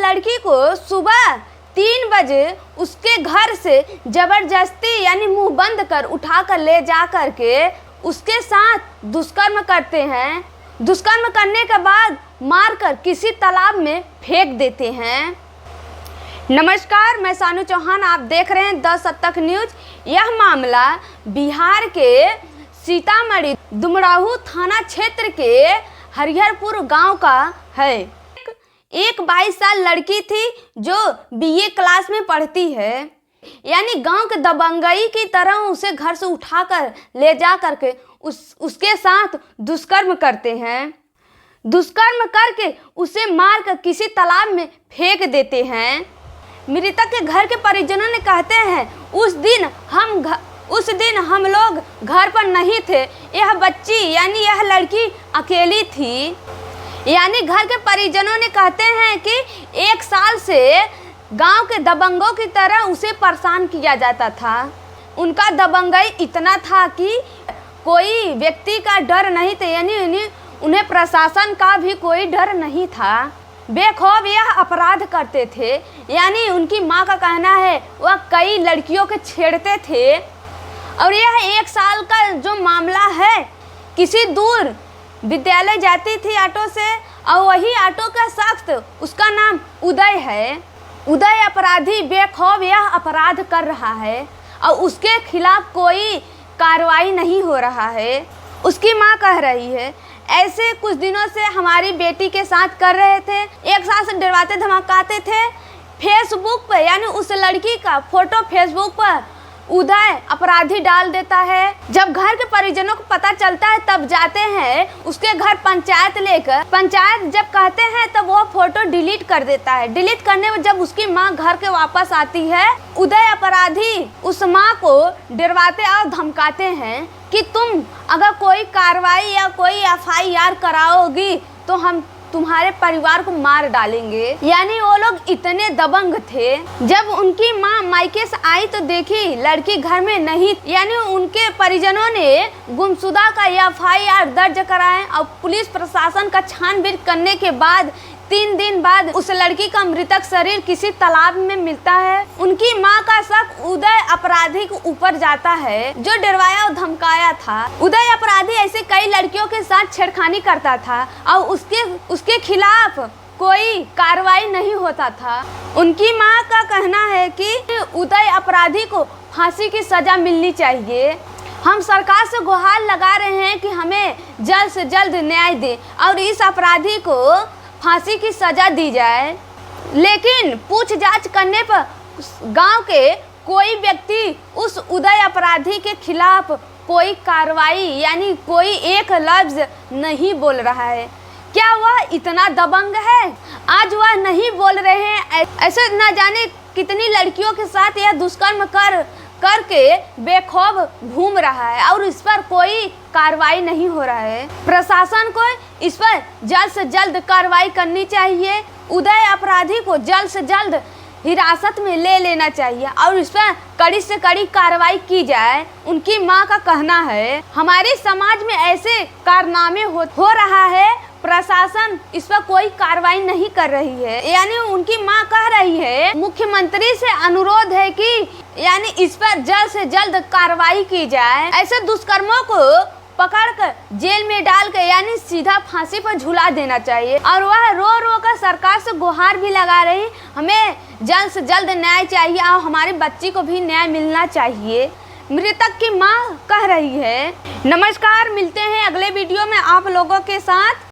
लड़की को सुबह 3 बजे उसके घर से जबरदस्ती यानी मुंह बंद कर उठा कर ले जा कर के उसके साथ दुष्कर्म करते हैं। दुष्कर्म करने के बाद मारकर किसी तालाब में फेंक देते हैं। नमस्कार, मैं सानू चौहान, आप देख रहे हैं 10 शतक न्यूज। यह मामला बिहार के सीतामढ़ी डुमरांव थाना क्षेत्र के हरिहरपुर गांव का है। एक 22 साल लड़की थी जो बीए क्लास में पढ़ती है, यानी गांव के दबंगई की तरह उसे घर से उठाकर ले जा करके उसके साथ दुष्कर्म करते हैं। दुष्कर्म करके उसे मारकर किसी तालाब में फेंक देते हैं। मृतक के घर के परिजनों ने कहते हैं उस दिन हम लोग घर पर नहीं थे। यह बच्ची यानी यह लड़की अकेली थी। यानी घर के परिजनों ने कहते हैं कि 1 साल से गांव के दबंगों की तरह उसे परेशान किया जाता था। उनका दबंगई इतना था कि कोई व्यक्ति का डर नहीं था, यानी उन्हें प्रशासन का भी कोई डर नहीं था। बेखौफ यह अपराध करते थे। यानी उनकी मां का कहना है वह कई लड़कियों के छेड़ते थे। और यह 1 साल का जो मामला है, किसी दूर विद्यालय जाती थी ऑटो से, और वही ऑटो का शख्स, उसका नाम उदय है। उदय अपराधी बेखौफ यह अपराध कर रहा है और उसके खिलाफ कोई कार्रवाई नहीं हो रहा है। उसकी मां कह रही है ऐसे कुछ दिनों से हमारी बेटी के साथ कर रहे थे, 1 साल से डरवाते धमकाते थे। फेसबुक पर यानी उस लड़की का फोटो फेसबुक पर उदय अपराधी डाल देता है। जब घर के परिजनों को पता चलता है तब जाते हैं उसके घर पंचायत लेकर। पंचायत जब कहते हैं तब वो फोटो डिलीट कर देता है। डिलीट करने में जब उसकी मां घर के वापस आती है, उदय अपराधी उस मां को डरवाते और धमकाते हैं कि तुम अगर कोई कार्रवाई या कोई FIR कराओगी तो हम तुम्हारे परिवार को मार डालेंगे। यानी वो लोग इतने दबंग थे। जब उनकी मां मायके से आई तो देखी लड़की घर में नहीं, यानी उनके परिजनों ने गुमशुदा का FIR दर्ज कराए और पुलिस प्रशासन का छानबीन करने के बाद 3 दिन बाद उस लड़की का मृतक शरीर किसी तालाब में मिलता है। उनकी मां का शक उदय अपराधी के ऊपर जाता है जो डरवाया और धमकाया था। उदय अपराधी ऐसे कई लड़कियों के साथ छेड़खानी करता था और उसके खिलाफ कोई कार्रवाई नहीं होता था। उनकी मां का कहना है कि उदय अपराधी को फांसी की सजा मिलनी चाहिए। हम सरकार से गुहार लगा रहे हैं कि हमें जल्द से जल्द न्याय दे और इस अपराधी को फांसी की सजा दी जाए। लेकिन पूछताछ करने पर गांव के कोई व्यक्ति उस उदय अपराधी के खिलाफ कोई कार्रवाई यानी कोई एक लफ्ज नहीं बोल रहा है। क्या वह इतना दबंग है? आज वह नहीं बोल रहे हैं। ऐसे न जाने कितनी लड़कियों के साथ यह दुष्कर्म करके बेखौफ घूम रहा है और इस पर कोई कार्रवाई नहीं हो रहा है। प्रशासन को इस पर जल्द से जल्द कार्रवाई करनी चाहिए। उदय अपराधी को जल्द से जल्द हिरासत में ले लेना चाहिए और इस पर कड़ी से कड़ी कार्रवाई की जाए। उनकी मां का कहना है हमारे समाज में ऐसे कारनामे हो रहा है, प्रशासन इस पर कोई कार्रवाई नहीं कर रही है। यानी उनकी मां कह रही है मुख्यमंत्री से अनुरोध है कि यानी इस पर जल्द से जल्द कार्रवाई की जाए। ऐसे दुष्कर्मों को पकड़कर जेल में डालकर यानी सीधा फांसी पर झुला देना चाहिए। और वह रो कर सरकार से गुहार भी लगा रही, हमें जल्द से जल्द न्याय चाहिए और हमारी बच्ची को भी न्याय मिलना चाहिए, मृतक की मां कह रही है। नमस्कार, मिलते हैं अगले वीडियो में आप लोगों के साथ।